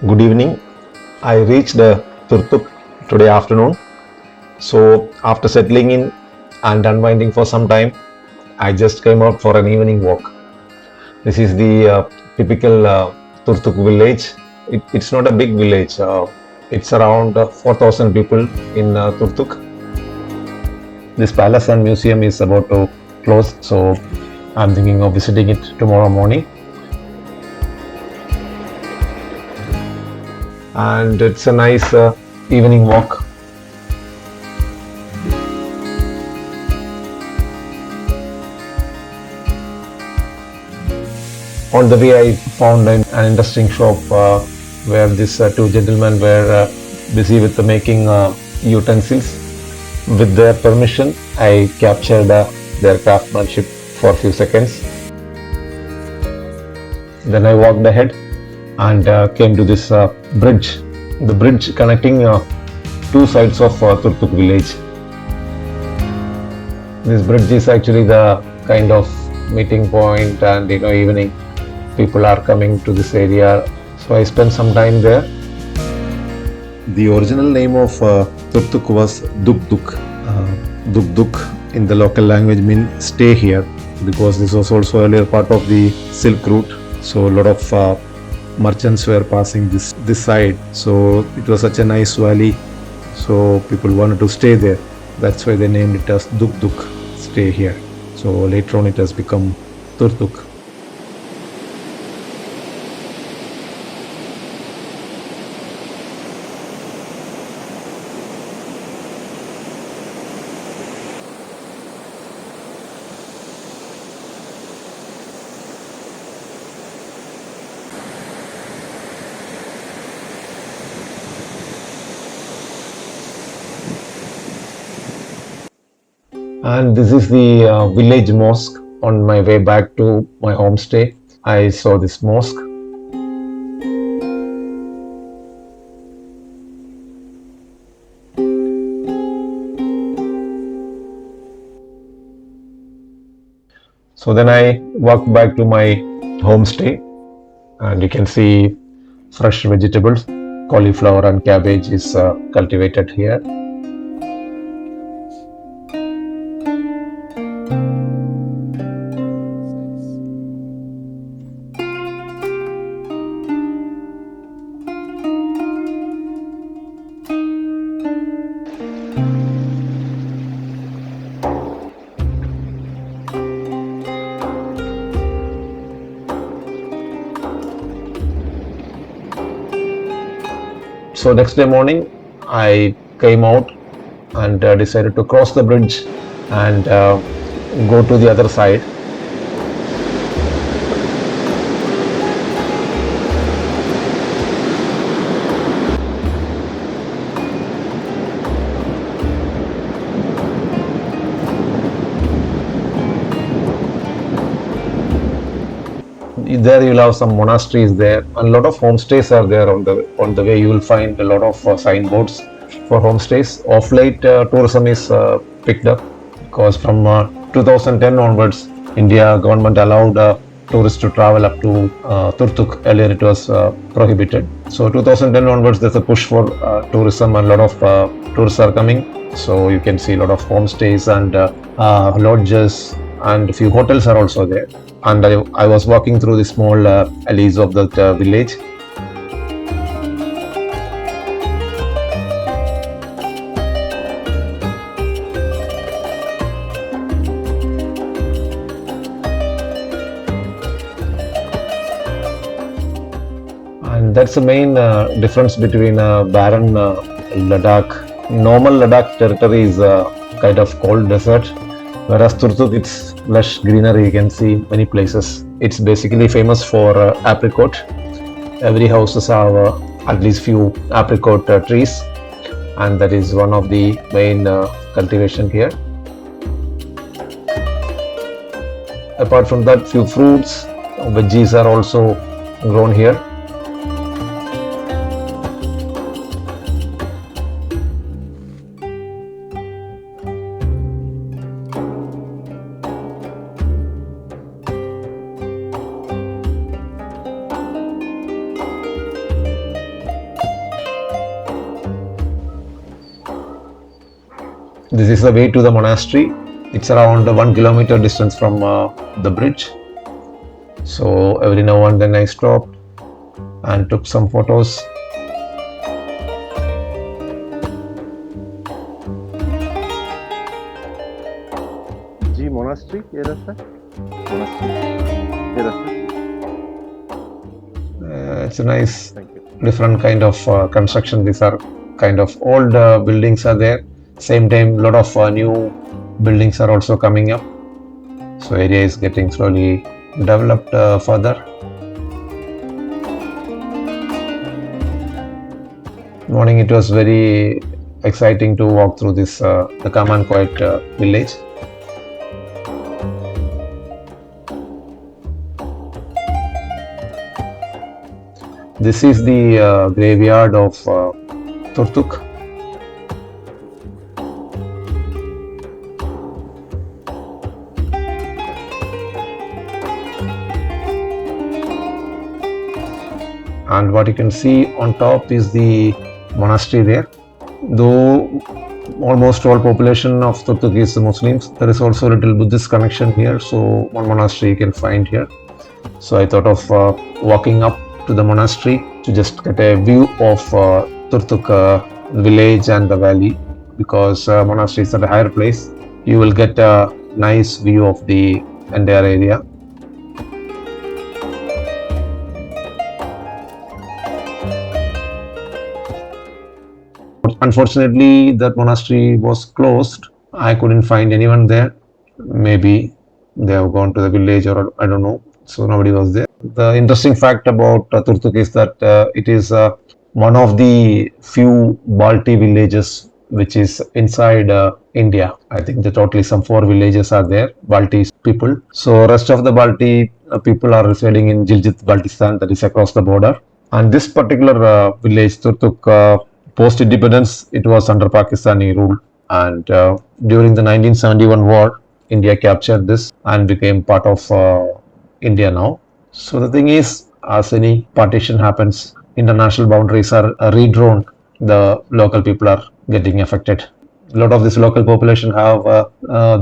Good evening. I reached Turtuk today afternoon. So, after settling in and unwinding for some time, I just came out for an evening walk. This is the typical Turtuk village. It's not a big village, it's around 4,000 people in Turtuk. This palace and museum is about to close, so I'm thinking of visiting it tomorrow morning. And it's a nice evening walk. On the way, I found an interesting shop where these two gentlemen were busy with making utensils. With their permission, I captured their craftsmanship for a few seconds. Then I walked ahead and came to this bridge, the bridge connecting two sides of Turtuk village. This bridge is actually the kind of meeting point, and evening people are coming to this area, so I spent some time there. The original name of Turtuk was Duk. Duk in the local language means stay here, because this was also earlier part of the Silk Route. So a lot of merchants were passing this side. So it was such a nice valley. So people wanted to stay there. That's why they named it as Duk, stay here. So later on it has become Turtuk. And this is the village mosque. On my way back to my homestay, I saw this mosque. So then I walked back to my homestay, and you can see fresh vegetables, cauliflower and cabbage is cultivated here. So next day morning, I came out and decided to cross the bridge and go to the other side. There you'll have some monasteries there, and a lot of homestays are there on the way. You will find a lot of signboards for homestays. Of late, tourism is picked up, because from 2010 onwards, India government allowed tourists to travel up to Turtuk. Earlier it was prohibited. So 2010 onwards, there's a push for tourism, and a lot of tourists are coming. So you can see a lot of homestays and lodges, and a few hotels are also there. And I was walking through the small alleys of the village. And that's the main difference between barren Ladakh. Normal Ladakh territory is kind of cold desert, whereas Turtuk, it's lush greenery. You can see many places. It's basically famous for apricot. Every houses have at least few apricot trees, and that is one of the main cultivation here. Apart from that, few fruits, veggies are also grown here. This is the way to the monastery. It's around 1 kilometer distance from the bridge. So every now and then I stopped and took some photos. जी monastery ये रास्ता monastery ये रास्ता It's a nice thank you different kind of construction. These are kind of old buildings are there. Same time, lot of new buildings are also coming up. So area is getting slowly developed further. Morning, it was very exciting to walk through this the calm and quiet village. This is the graveyard of Turtuk. And what you can see on top is the monastery there. Though almost all population of Turtuk is Muslims, there is also a little Buddhist connection here. So one monastery you can find here. So I thought of walking up to the monastery to just get a view of Turtuk village and the valley, because monastery is at a higher place. You will get a nice view of the entire area. Unfortunately, that monastery was closed. I couldn't find anyone there. Maybe they have gone to the village, or I don't know. So nobody was there. The interesting fact about Turtuk is that it is one of the few Balti villages which is inside India. I think that totally some 4 villages are there, Balti people. So rest of the Balti people are residing in Gilgit, Baltistan, that is across the border. And this particular village, Turtuk, post-independence, it was under Pakistani rule. And during the 1971 war, India captured this and became part of India now. So the thing is, as any partition happens, international boundaries are redrawn. The local people are getting affected. A lot of this local population have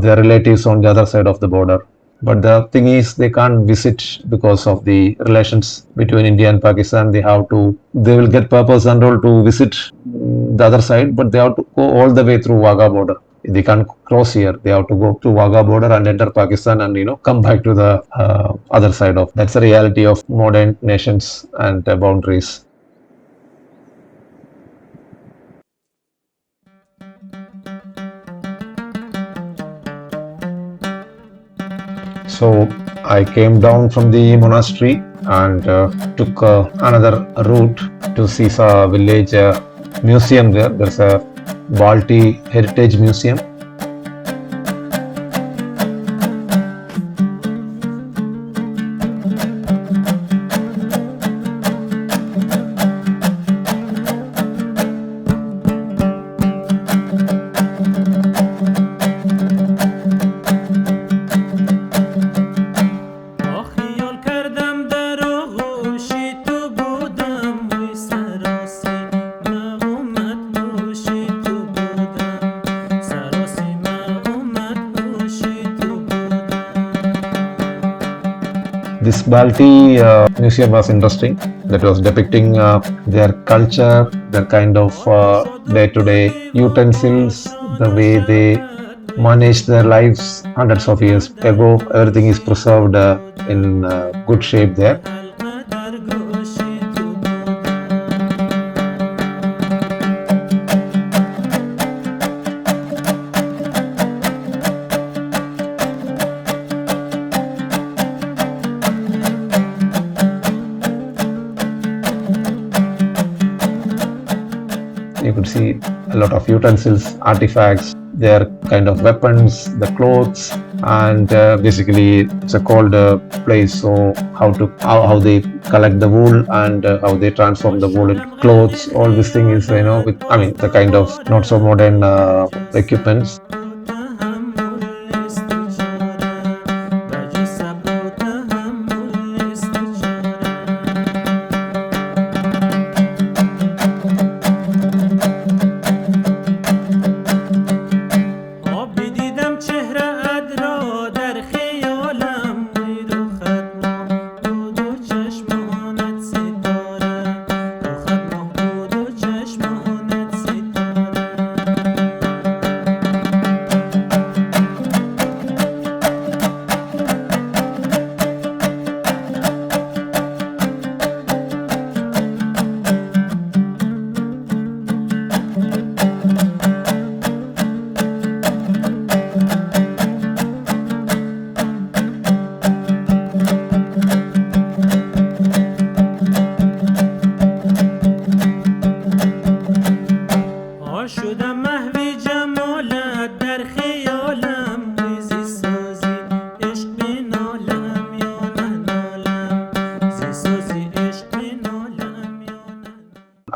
their relatives on the other side of the border. But the thing is, they can't visit because of the relations between India and Pakistan. They will get purpose enrolled to visit the other side, but they have to go all the way through Wagah border. They can't cross here. They have to go to Wagah border and enter Pakistan and come back to the other side of. That's the reality of modern nations and boundaries. So I came down from the monastery and took another route to see a village museum there. There's a Balti Heritage Museum. This Balti museum was interesting. That was depicting their culture, their kind of day-to-day utensils, the way they managed their lives hundreds of years ago. Everything is preserved in good shape there. You could see a lot of utensils, artifacts, their kind of weapons, the clothes, and basically it's a cold place. So how they collect the wool and how they transform the wool into clothes. All this thing is with the kind of not so modern equipments.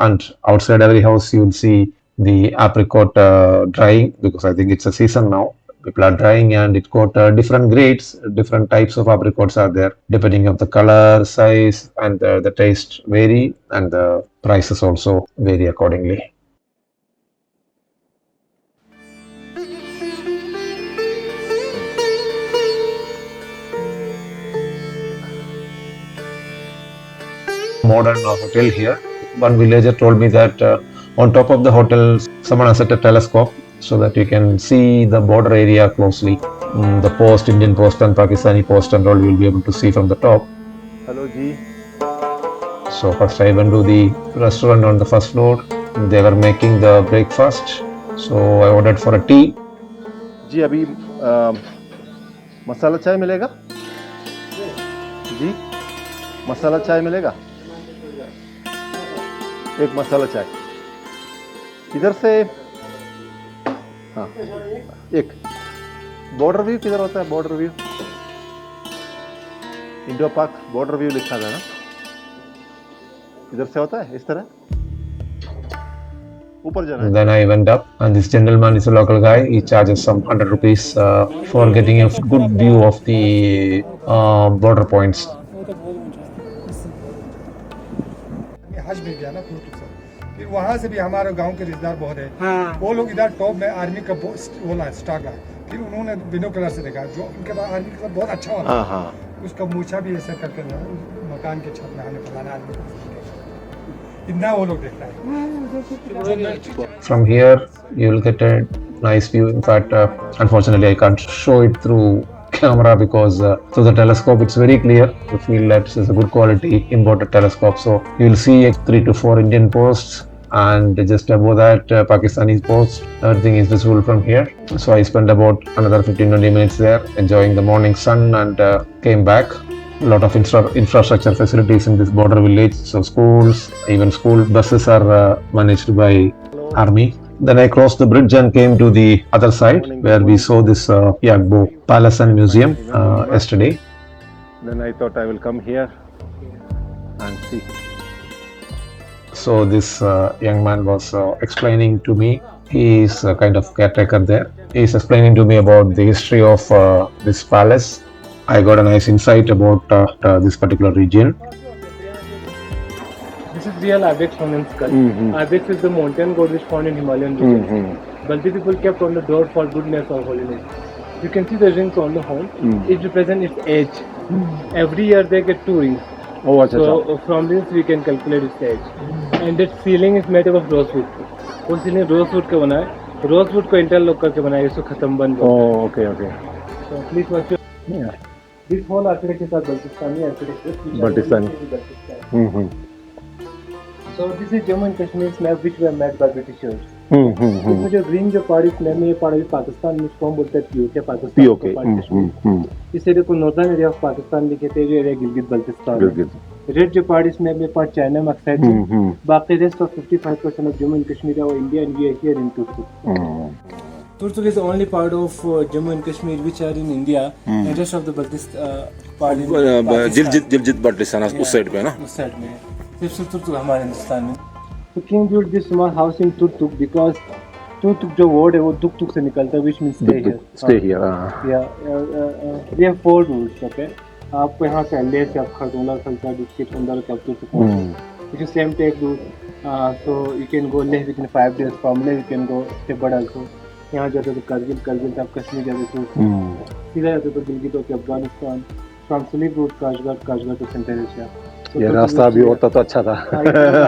and outside every house you will see the apricot drying, because I think it's a season now. People are drying, and it got different grades, different types of apricots are there, depending on the color, size, and the taste vary, and the prices also vary accordingly. Modern hotel here. One villager told me that on top of the hotel, someone has set a telescope so that you can see the border area closely. The post, Indian post and Pakistani post and all, you will be able to see from the top. Hello, Ji. So first I went to the restaurant on the first floor. They were making the breakfast. So I ordered for a tea. जी अभी मसाला चाय मिलेगा जी मसाला चाय मिलेगा एक मसाला चाय इधर से हाँ एक बॉर्डर व्यू किधर होता है बॉर्डर व्यू इंडो पाक बॉर्डर व्यू लिखा था ना इधर से होता है इस तरह ऊपर जाना है Then I went up, and this gentleman is a local guy. He charges some 100 rupees for getting a good view of the border points. हज भी गया ना तुर्तुक से, फिर वहाँ से भी हमारे गांव के रिश्तेदार बहुत है। हाँ। वो लोग इधर टॉप में आर्मी का वो लाए स्टॉक लाए, फिर उन्होंने बिनोकुलर से देखा जो उनके पास आर्मी का बहुत अच्छा वाला। हाँ हाँ। उसका मूछा भी ऐसा करके मकान के छत में आने पर आर्मी इतना वो लोग देखता है। From here you will get a nice view. In fact, unfortunately I can't show it through camera because through the telescope it's very clear. You feel that it's a good quality imported telescope. So you will see 3 to 4 Indian posts, and just above that Pakistani posts. Everything is visible from here. So I spent about another 15-20 minutes there enjoying the morning sun, and came back. A lot of infrastructure facilities in this border village. So schools, even school buses are managed by army. Then I crossed the bridge and came to the other side where we saw this Yagbo Palace and Museum yesterday. Then I thought I will come here and see. So this young man was explaining to me. He is a kind of caretaker there. He is explaining to me about the history of this palace. I got a nice insight about this particular region. This is real ibex found in skull. Ibex is the mountain god which found in Himalayan region. Balti people kept on the door for goodness or holiness. You can see the rings on the horn. It represents its age. Every year they get 2 rings. Oh, अच्छा, So from this we can calculate its age. And its ceiling is made up of rosewood. वो ceiling rosewood का बना है. Rosewood को interlock करके बनाया है, इसको खत्म बन गया. Oh, okay, okay. So please watch your. Yeah. This whole architecture is Baltistani architecture. Baltistani. So this is Jammu and Kashmir's map which were made by Britishers. इसमें जो ग्रीन जो पहाड़ी इसमें ये पहाड़ी पाकिस्तान में इसको हम बोलते हैं पीओके पाकिस्तान POK. इस एरिया को नॉर्दर्न एरिया ऑफ पाकिस्तान लिखे थे जो एरिया गिलगित बल्तिस्तान रेड जो पहाड़ी इसमें अपने पार्ट चाइना में अक्सर बाकी rest of 55% of Jammu and Kashmir और India and we are here in Turtuk. Turtuk is the only part of Jammu and Kashmir which are in India and rest of the Baltistan part in Gilgit Baltistan उस side पे है ना उस side में सिर्फ तुर्तुक हमारे हिंदुस्तान में. So king built this small house in Turtuk because Turtuk जो word है वो दुक तुक से निकलता है which means stay here. Stay here. Yeah, we have 4 rules. Okay, आपको यहाँ से अल्ले से आप खरदूला खलसा डिस्ट्रिक्ट सुंदर कब Turtuk which is same take route. So you can go Leh within 5 days. From Leh you can go Tibet also. यहाँ जाते तो करगिल से आप कश्मीर जाते तो सीधा जाते तो गिलगित होकर Afghanistan. From silk route Kashgar to central Asia. ये रास्ता भी होता तो अच्छा था.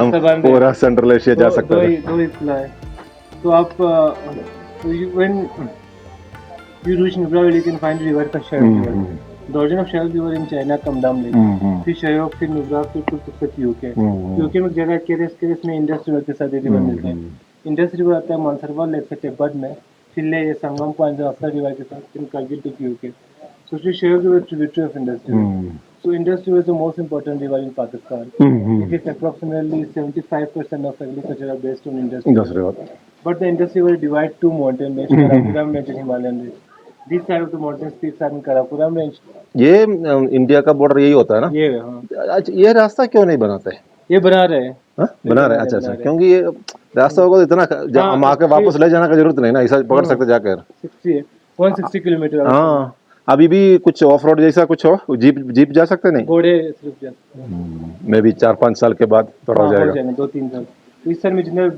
हम पूरा सेंट्रल एशिया जा सकते थे. दो ही खुला है. तो आप when you reach Nubra you can find river का Shayok. The origin of Shayok river in China Kamdam Lake. फिर Shayok फिर Nubra फिर तुर्तुक से यूके. यूके में जगह केरेस में इंडस रिवर के साथ रिवर मिलते हैं. इंडस रिवर आता है मानसरोवर लेक से तिब्बत में. फिर ले ये संगम पॉइंट अफसर रिवर के साथ फिर Kargil to UK. So Shayok river is tributary of Indus River. So Indus River is the most important river in Pakistan. It is approximately 75% of agriculture are based on Indus River. But the Indus River divides 2 mountain ranges, Karakoram range and Himalayan range. This side of the mountains peaks are in Karakoram range. ये India का border यही होता है ना. ये हाँ. अच्छा, ये रास्ता क्यों नहीं बनाते? ये बना रहे हैं. हाँ? बना रहे हैं, अच्छा अच्छा, क्योंकि ये रास्ता होगा तो इतना हम आके वापस ले जाने का जरूरत नहीं ना, ऐसा पकड़ सकते जाकर। 60 है, 160 किलोमीटर। हाँ, अभी भी कुछ ऑफ रोड जैसा कुछ हो, जीप जीप जा सकते नहीं? घोड़े सिर्फ जाते मे भी 4-5 साल के बाद थोड़ा हो जाएगा। 2-3 साल। इस साल में जितने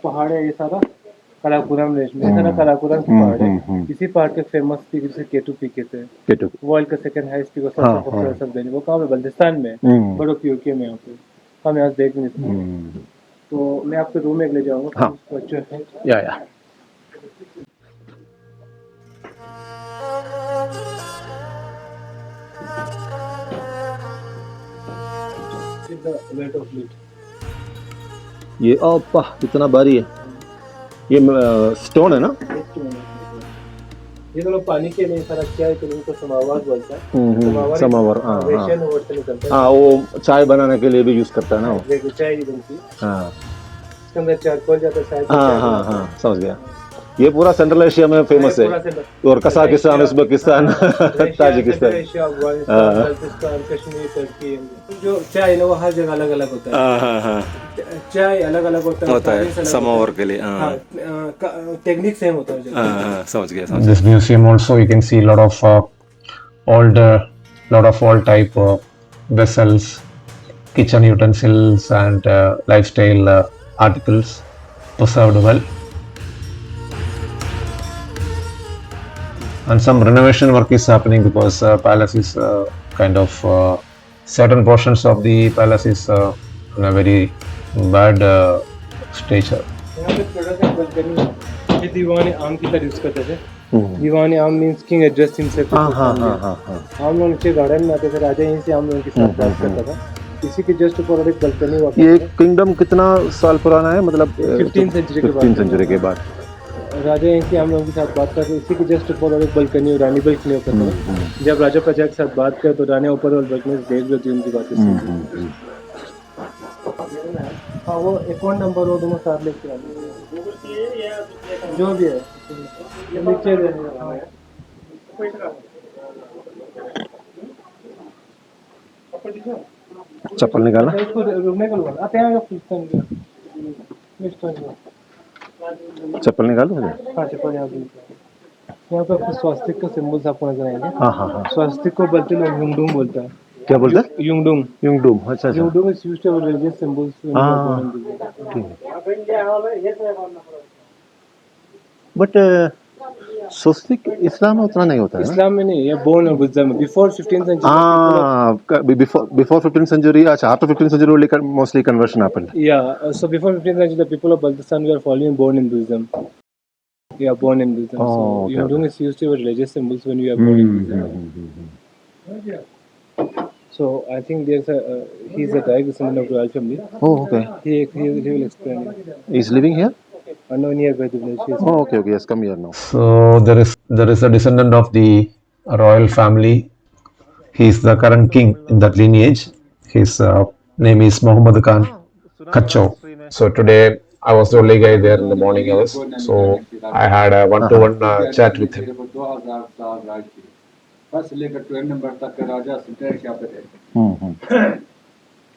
पहाड़ है ये सारा काराकोरम रेंज में, सारा काराकोरम की पहाड़ है। इसी पहाड़ के फेमस पीक जैसे केटू पीक कहते हैं, केटू वर्ल्ड का सेकंड हाईएस्ट पीक और सबसे खूबसूरत सब देने, वो कहाँ है? बल्तिस्तान में, बड़ो पीओके में। यहाँ पे हम यहाँ देख नहीं सकते। तो मैं आपके रूम में ले जाऊँगा। हाँ। या वेट ऑफ लीड, ये ओपा इतना भारी है, ये स्टोन है ना? ये तो लोग पानी के नहीं सारा क्या है तो उनको समावर बोलता है। समावर, हाँ वेशन ओवर से निकलता है। हाँ, वो चाय बनाने के लिए भी यूज करता है ना वो। चाय की बनती है, हाँ इसके अंदर चारकोल जाता है शायद। हाँ हाँ हाँ, समझ गया। ये पूरा सेंट्रल एशिया में फेमस है, और Kazakhstan, Uzbekistan, Tajikistan, Baltistan, Kashmir, Turkey, जो चाय है ना वो हर जगह अलग अलग होता है। चाय अलग अलग होता है समावर के लिए। टेक्निक सेम होता है। समझ गया। This museum also you can see a lot of old type vessels, kitchen utensils and lifestyle articles preserved well. And some renovation work is happening because palace is kind of certain portions of the palace is in a very bad stage. यहाँ पे थोड़ा सा balcony है, ये दीवाने आम की तरह यूज करते थे। दीवाने आम मींस किंग एड्रेस हिमसेल्फ। आम लोग नीचे गार्डन में आते थे, राजा यहीं से आम लोगों के साथ बात करता था। इसी के जस्ट ऊपर एक बल्कनी हुआ। ये किंगडम कितना साल पुराना है, मतलब 15 सेंचुरी के बाद राजा यहीं से हम लोगों के साथ बात करते, इसी के जस्ट ऊपर और एक बल्कनी, रानी बल्कनी होता था। जब राजा प्रजा के साथ बात करे तो रानी ऊपर और बल्कनी से देख लेती उनकी बातें सुनती। हाँ, वो अकाउंट नंबर वो दोनों साथ लेके आते, जो भी है नीचे चप्पल निकालना, इसको रुकने को बोला आते हैं। चप्पल निकालो। हाँ, चप्पल यहाँ पे आपको स्वास्तिक का सिंबल्स आपको नजर आएंगे। हाँ हाँ हाँ, स्वास्तिक को बल्कि लोग युंगडुम बोलता है। क्या बोलते हैं? युंगडुम। युंगडुम, अच्छा अच्छा, Yungdrung is used for religious symbols. ठीक है। बट स्वस्तिक इस्लाम में उतना नहीं होता है ना? इस्लाम में नहीं, ये बोर्न और बुद्धिज्म में before 15th century. Before 15th century, अच्छा, after 15th century only mostly conversion happened. Yeah, so before 15th century the people of Baltistan were following born in Buddhism. Yeah, born in Buddhism. Oh, so okay, Yungdung is used for religious symbols when you are born in Buddhism. So I think there's he's a direct descendant of royal family. Oh, okay. He will explain it. He's living here? No, nearby the village. Oh, okay, yes, come here now. So there is a descendant of the royal family. He is the current king in that lineage. His name is Muhammad Khan Khacho. So today I was the only guy there in the morning hours. So I had a one-to-one chat with him. 2000 साल राज की, बस लेकर 12 number तक का राजा सिद्धेश यहाँ पे थे।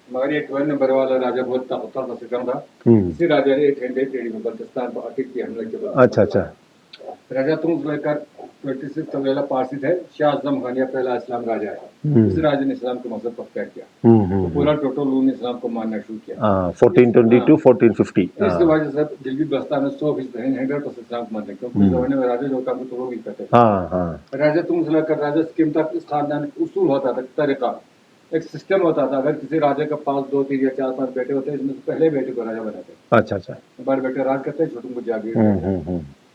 मगर ये 12 नंबर वाला राजा बहुत ताकतवर था, सिकंदर था। इसी राजा ने 888 में बल्तिस्तान पर अटैक किया, हमले के बाद। अच्छा अच्छा, राजा तुंग लेकर 26 तवेला पारसी थे। शाह आजम खान या पहला इस्लाम राजा है। इस राजा ने इस्लाम के मजहब पर तय किया, तो पूरा टोटल लोगों ने इस्लाम को मानना शुरू किया। 1422 1450। इस वजह से दिल्ली बस्ता में 100% 100% इस्लाम को मानते, क्योंकि उस जमाने में राजा जो काम तो लोग ही करते थे। हाँ हाँ, राजा तुंग से लेकर राजा स्कीम तक इस खानदान उसूल होता था, तरीका, एक सिस्टम होता था। अगर किसी राजा के पास 2, 3 या 4, 5 बेटे होते हैं, इसमें से पहले बेटे को राजा बनाते। अच्छा अच्छा, बड़े बेटे राज करते हैं, छोटों को जागीर।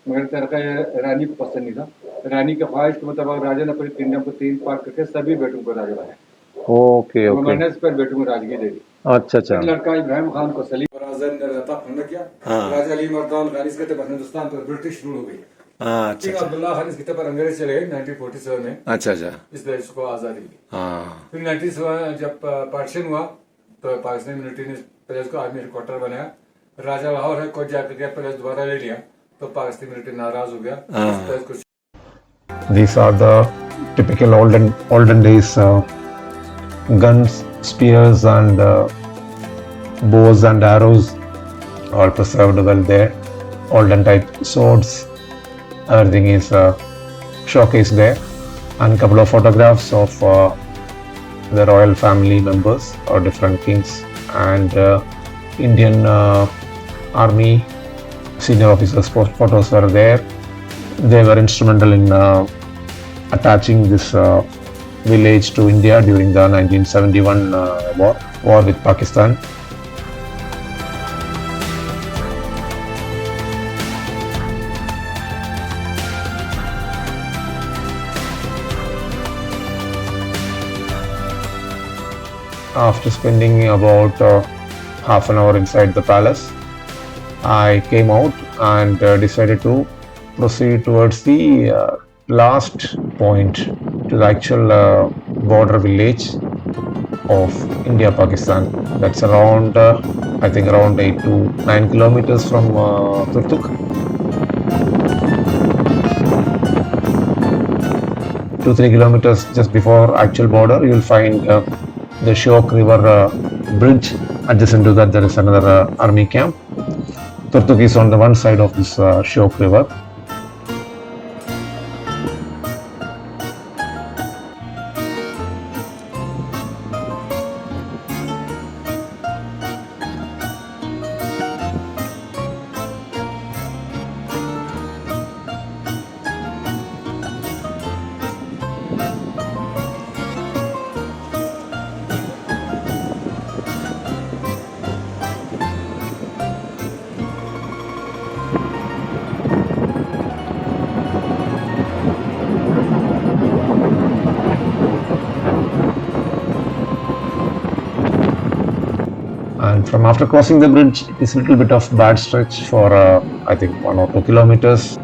मगर तरीका रानी को पसंद नहीं था। रानी के ख्वाहिश के मुताबिक राजा ने अपने किंगडम को 3 पार्ट करके सभी बेटों को राजा बनाया। ओके ओके, मैंने इस पर बेटों को राजगी दे दी। अच्छा अच्छा, लड़का इब्राहिम खान को सलीम राजा अली मर्दान खान इसके तब हिंदुस्तान पर ब्रिटिश रूल हो गई। किंग अब्दुल्ला खान इसके तब अंग्रेज चले गए 1947 में। अच्छा अच्छा, इस देश को आजादी दी। फिर 1947 जब पार्टीशन हुआ तो पाकिस्तानी मिलिट्री ने पहले उसको आर्मी हेडक्वार्टर बनाया। राजा लाहौर है को जाकर के पहले दोबारा ले लिया, तो पाकिस्तानी मिलिट्री नाराज हो गया। These are the typical olden days guns, spears and bows and arrows, all preserved well there. Olden type swords, everything is showcased there, and a couple of photographs of the royal family members or different kings and Indian army senior officers photos were there. They were instrumental in attaching this village to India during the 1971 war with Pakistan. After spending about half an hour inside the palace, I came out and decided to proceed towards the last point, to the actual border village of India-Pakistan. That's around, I think around 8 to 9 kilometers from Turtuk. 2-3 kilometers just before actual border, you will find the Shiok River bridge. Adjacent to that, there is another army camp. Turtuk is on the one side of this Shiok River. And from after crossing the bridge, it is a little bit of bad stretch for I think 1 or 2 kilometers.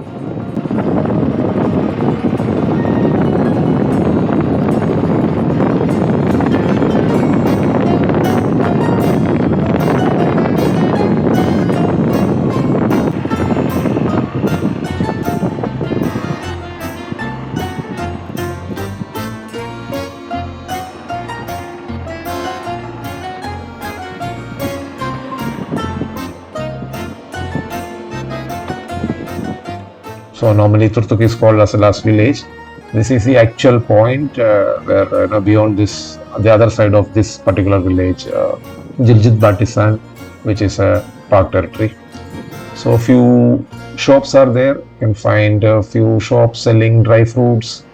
So normally Turtuk is called as the last village. This is the actual point where beyond this, the other side of this particular village, Jiljit Batisan, which is a park territory. So a few shops are there. You can find a few shops selling dry fruits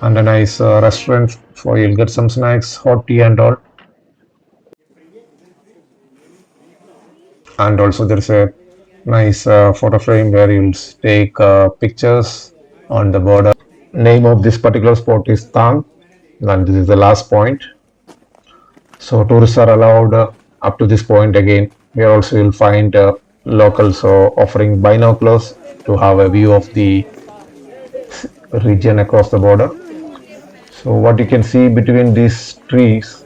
and a nice restaurant for you'll get some snacks, hot tea and all. And also there's a nice photo frame where you'll take pictures on the border. Name of this particular spot is Thang, and this is the last point. So tourists are allowed up to this point again. Here also you'll find locals offering binoculars to have a view of the region across the border. So what you can see between these trees,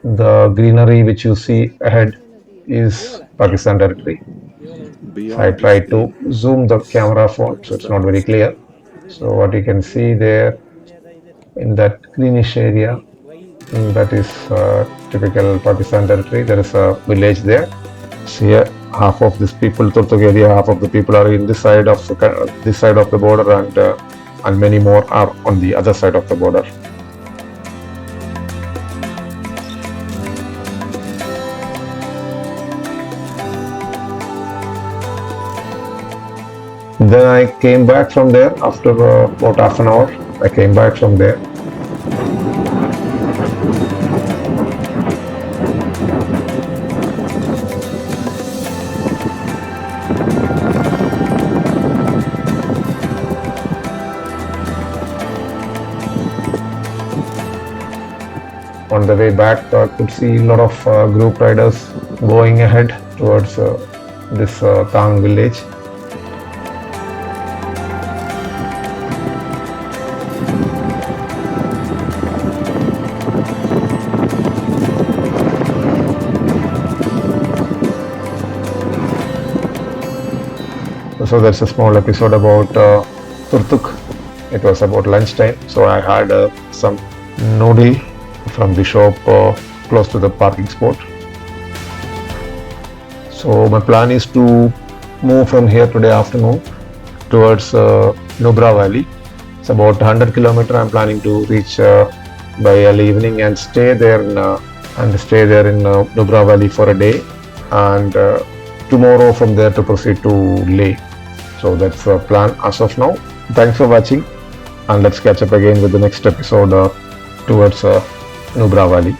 the greenery which you see ahead is Pakistan territory. So I tried to zoom the camera phone, so it's not very clear. So what you can see there in that greenish area, that is typical Pakistan territory. There is a village there. So here, half of these people, Turtuk area, half of the people are in this side of the border, and many more are on the other side of the border. Then I came back from there after about half an hour. I came back from there. On the way back, I could see a lot of group riders going ahead towards this Thang village. So there's a small episode about Turtuk. It was about lunchtime, so I had some noodle from the shop close to the parking spot. So my plan is to move from here today afternoon towards Nubra Valley. It's about 100 kilometer. I'm planning to reach by early evening and stay there in Nubra Valley for a day, and tomorrow from there to proceed to Leh. So that's the plan as of now. Thanks for watching, and let's catch up again with the next episode towards Nubra Valley.